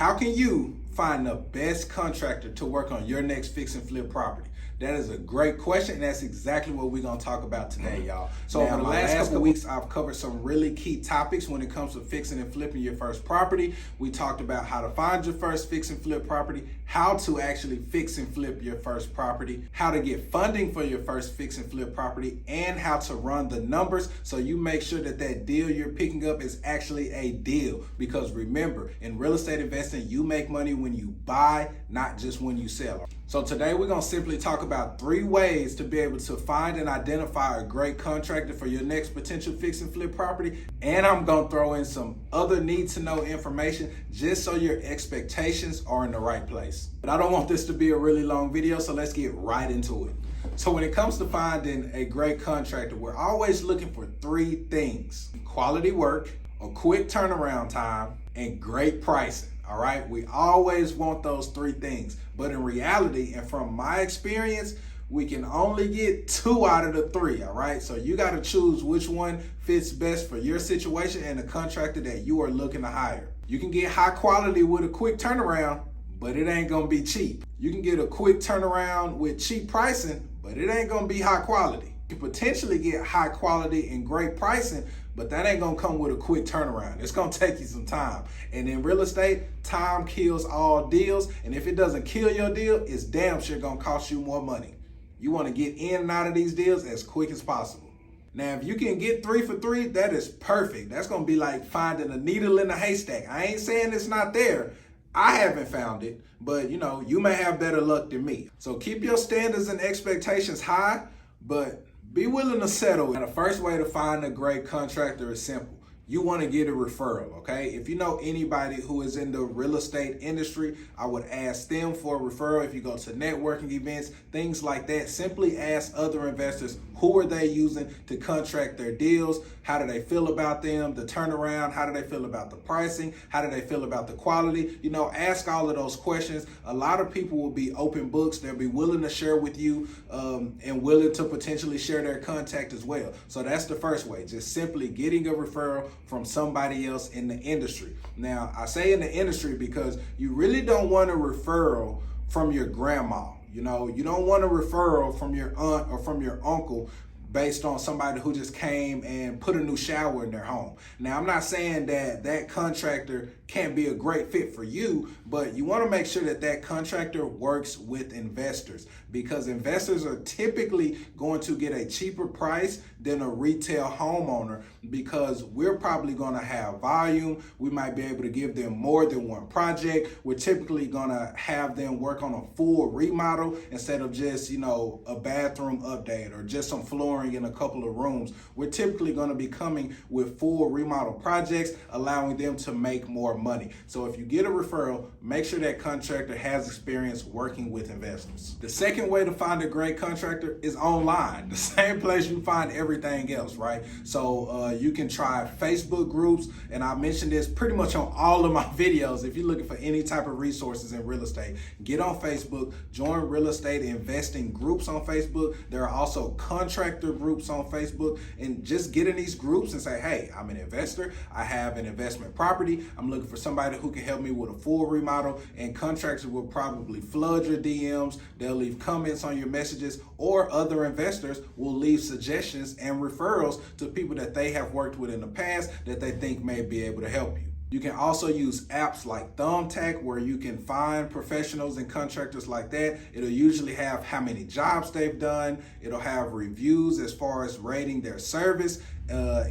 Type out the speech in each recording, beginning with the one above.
How can you find the best contractor to work on your next fix and flip property? That is a great question, and that's exactly what we're gonna talk about today, y'all. So over the last couple of weeks, I've covered some really key topics when it comes to fixing and flipping your first property. We talked about how to find your first fix and flip property, how to actually fix and flip your first property, how to get funding for your first fix and flip property, and how to run the numbers so you make sure that that deal you're picking up is actually a deal. Because remember, in real estate investing, you make money when you buy, not just when you sell. So today we're gonna simply talk about 3 ways to be able to find and identify a great contractor for your next potential fix and flip property. And I'm gonna throw in some other need to know information just so your expectations are in the right place. But I don't want this to be a really long video, so let's get right into it. So when it comes to finding a great contractor, we're always looking for 3 things: quality work, a quick turnaround time, and great pricing. All right, we always want those 3 things, but in reality, and from my experience, we can only get 2 out of the 3. All right, so you got to choose which one fits best for your situation and the contractor that you are looking to hire. You can get high quality with a quick turnaround, but it ain't gonna be cheap. You can get a quick turnaround with cheap pricing, but it ain't gonna be high quality. You can potentially get high quality and great pricing, but that ain't gonna come with a quick turnaround. It's gonna take you some time. And in real estate, time kills all deals. And if it doesn't kill your deal, it's damn sure gonna cost you more money. You wanna get in and out of these deals as quick as possible. Now, if you can get 3 for 3, that is perfect. That's gonna be like finding a needle in a haystack. I ain't saying it's not there. I haven't found it, but you may have better luck than me. So keep your standards and expectations high, but be willing to settle. And the first way to find a great contractor is simple. You want to get a referral, okay? If you know anybody who is in the real estate industry, I would ask them for a referral. If you go to networking events, things like that, simply ask other investors, who are they using to contract their deals? How do they feel about them? The turnaround, how do they feel about the pricing? How do they feel about the quality? Ask all of those questions. A lot of people will be open books. They'll be willing to share with you and willing to potentially share their contact as well. So that's the first way, just simply getting a referral from somebody else in the industry. Now, I say in the industry because you really don't want a referral from your grandma. You don't want a referral from your aunt or from your uncle based on somebody who just came and put a new shower in their home. Now, I'm not saying that that contractor can't be a great fit for you, but you want to make sure that that contractor works with investors, because investors are typically going to get a cheaper price than a retail homeowner, because we're probably going to have volume. We might be able to give them more than one project. We're typically going to have them work on a full remodel instead of just, a bathroom update or just some flooring in a couple of rooms. We're typically going to be coming with full remodel projects, allowing them to make more money. So if you get a referral, make sure that contractor has experience working with investors. The second way to find a great contractor is online, the same place you find everything else, right? So you can try Facebook groups, and I mentioned this pretty much on all of my videos. If you're looking for any type of resources in real estate, get on Facebook, join real estate investing groups on Facebook. There are also contractor groups on Facebook, and just get in these groups and say, hey, I'm an investor, I have an investment property, I'm looking for somebody who can help me with a full remodel. And contractors will probably flood your DMs, they'll leave comments on your messages, or other investors will leave suggestions and referrals to people that they have worked with in the past that they think may be able to help you. You can also use apps like Thumbtack, where you can find professionals and contractors like that. It'll usually have how many jobs they've done. It'll have reviews as far as rating their service.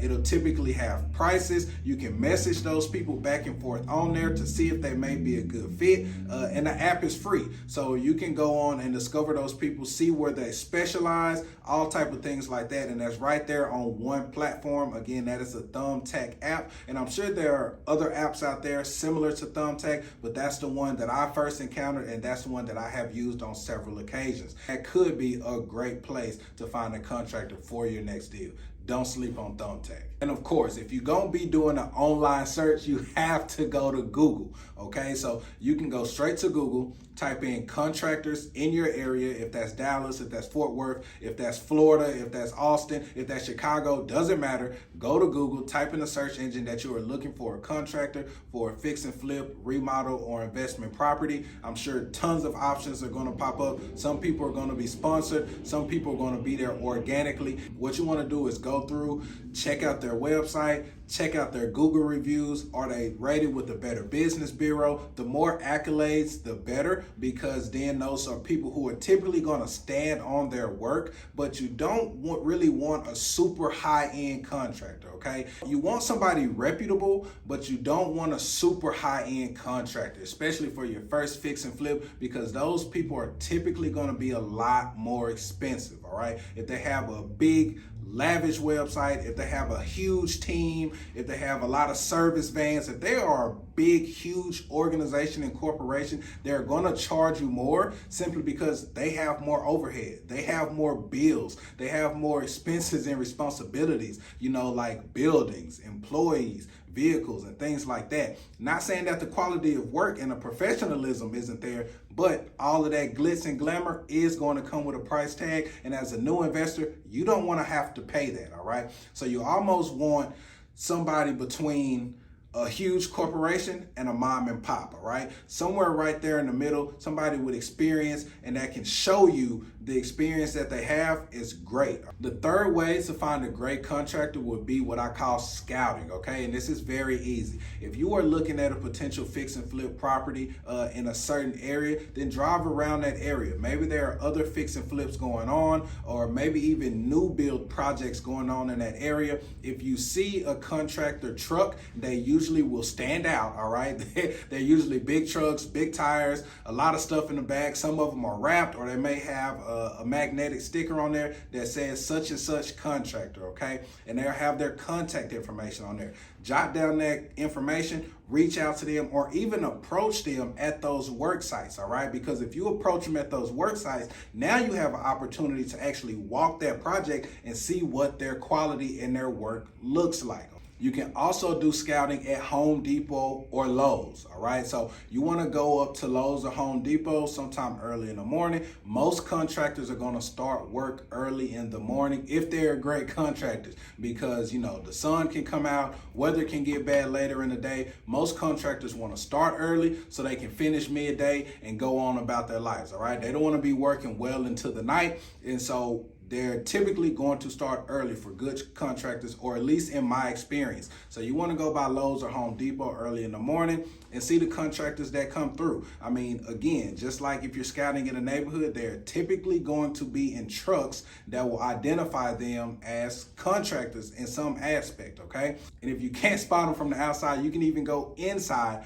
It'll typically have prices. You can message those people back and forth on there to see if they may be a good fit. And the app is free. So you can go on and discover those people, see where they specialize, all type of things like that. And that's right there on one platform. Again, that is a Thumbtack app. And I'm sure there are other apps out there similar to Thumbtack, but that's the one that I first encountered, and that's the one that I have used on several occasions. That could be a great place to find a contractor for your next deal. don't sleep on Thumbtack. And of course, if you're gonna be doing an online search, you have to go to Google, okay? So you can go straight to Google, type in contractors in your area, if that's Dallas, if that's Fort Worth, if that's Florida, if that's Austin, if that's Chicago, doesn't matter. Go to Google, type in the search engine that you are looking for a contractor for a fix and flip, remodel, or investment property. I'm sure tons of options are gonna pop up. Some people are gonna be sponsored, some people are gonna be there organically. What you wanna do is go through, check out their website, check out their Google reviews. Are they rated with the Better Business Bureau? The more accolades, the better, because then those are people who are typically going to stand on their work, but you don't really want a super high-end contractor, okay? You want somebody reputable, but you don't want a super high-end contractor, especially for your first fix and flip, because those people are typically going to be a lot more expensive, all right? If they have a big, lavish website, if they have a huge team, if they have a lot of service vans, if they are a big, huge organization and corporation, they're gonna charge you more simply because they have more overhead, they have more bills, they have more expenses and responsibilities, you know, like buildings, employees, vehicles, and things like that. Not saying that the quality of work and the professionalism isn't there, but all of that glitz and glamour is going to come with a price tag. And as a new investor, you don't want to have to pay that, all right? So you almost want somebody between a huge corporation and a mom and pop, all right? Somewhere right there in the middle, somebody with experience and that can show you the experience that they have is great. The third way to find a great contractor would be what I call scouting, okay? And this is very easy. If you are looking at a potential fix and flip property in a certain area, then drive around that area. Maybe there are other fix and flips going on, or maybe even new build projects going on in that area. If you see a contractor truck, they usually will stand out, all right? They're usually big trucks, big tires, a lot of stuff in the back. Some of them are wrapped, or they may have a magnetic sticker on there that says such and such contractor, okay? And they'll have their contact information on there. Jot down that information, reach out to them, or even approach them at those work sites, all right? Because if you approach them at those work sites, now you have an opportunity to actually walk that project and see what their quality and their work looks like. You can also do scouting at Home Depot or Lowe's, all right? So you wanna go up to Lowe's or Home Depot sometime early in the morning. Most contractors are gonna start work early in the morning if they're great contractors, because you know, the sun can come out, weather can get bad later in the day. Most contractors wanna start early so they can finish midday and go on about their lives, all right? They don't wanna be working well into the night, and so they're typically going to start early for good contractors, or at least in my experience. So you want to go by Lowe's or Home Depot early in the morning and see the contractors that come through. I mean, again, just like if you're scouting in a neighborhood, they're typically going to be in trucks that will identify them as contractors in some aspect, okay? And if you can't spot them from the outside, you can even go inside,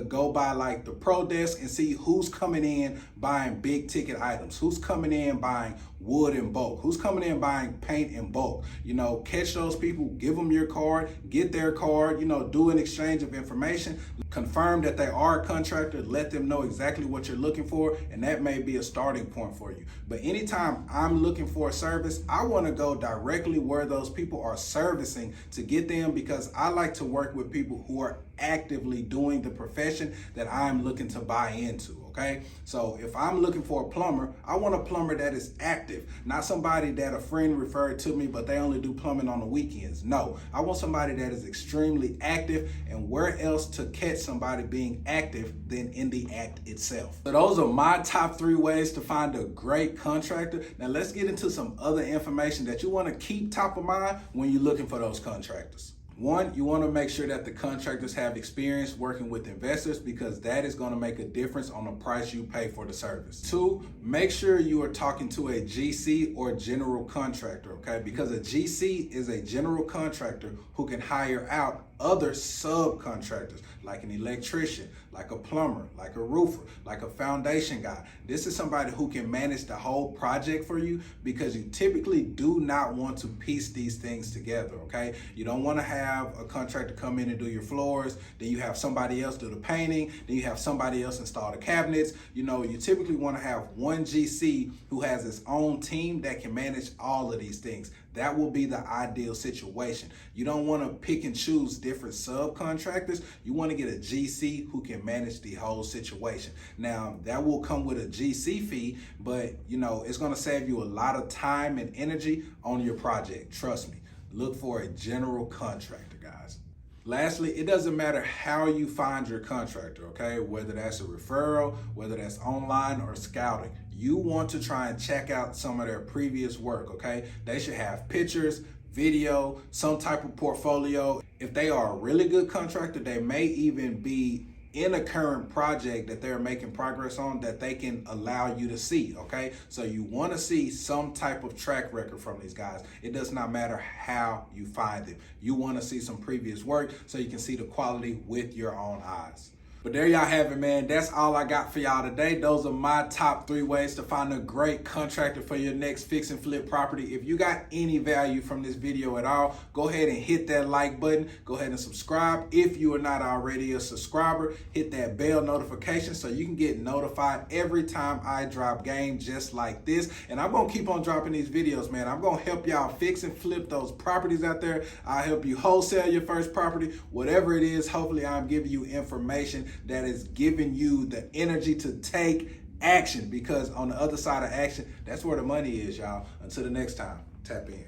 go by like the pro desk and see who's coming in buying big ticket items, who's coming in buying wood in bulk, who's coming in buying paint in bulk. You know, catch those people, give them your card, get their card, you know, do an exchange of information, confirm that they are a contractor, let them know exactly what you're looking for, and that may be a starting point for you. But anytime I'm looking for a service, I want to go directly where those people are servicing to get them, because I like to work with people who are actively doing the profession that I'm looking to buy into. Okay, so if I'm looking for a plumber, I want a plumber that is active, not somebody that a friend referred to me, but they only do plumbing on the weekends. No, I want somebody that is extremely active, and where else to catch somebody being active than in the act itself. So those are my top 3 ways to find a great contractor. Now let's get into some other information that you want to keep top of mind when you're looking for those contractors. 1, you want to make sure that the contractors have experience working with investors, because that is going to make a difference on the price you pay for the service. 2, make sure you are talking to a GC or general contractor, okay? Because a GC is a general contractor who can hire out other subcontractors, like an electrician, like a plumber, like a roofer, like a foundation guy. This is somebody who can manage the whole project for you, because you typically do not want to piece these things together, okay? You don't want to have a contractor come in and do your floors, then you have somebody else do the painting, then you have somebody else install the cabinets. You know, you typically want to have one GC who has his own team that can manage all of these things. That will be the ideal situation. You don't want to pick and choose different subcontractors. You want to get a GC who can manage the whole situation. Now, that will come with a GC fee, but it's going to save you a lot of time and energy on your project. Trust me. Look for a general contractor, guys. Lastly, it doesn't matter how you find your contractor, okay? Whether that's a referral, whether that's online or scouting. You want to try and check out some of their previous work, okay? They should have pictures, video, some type of portfolio. If they are a really good contractor, they may even be in a current project that they're making progress on that they can allow you to see, okay? So you want to see some type of track record from these guys. It does not matter how you find them. You want to see some previous work so you can see the quality with your own eyes. But there y'all have it, man. That's all I got for y'all today. Those are my top 3 ways to find a great contractor for your next fix and flip property. If you got any value from this video at all, go ahead and hit that like button. Go ahead and subscribe. If you are not already a subscriber, hit that bell notification so you can get notified every time I drop game just like this. And I'm going to keep on dropping these videos, man. I'm going to help y'all fix and flip those properties out there. I'll help you wholesale your first property. Whatever it is, hopefully I'm giving you information that is giving you the energy to take action, because on the other side of action, that's where the money is, y'all. Until the next time, tap in.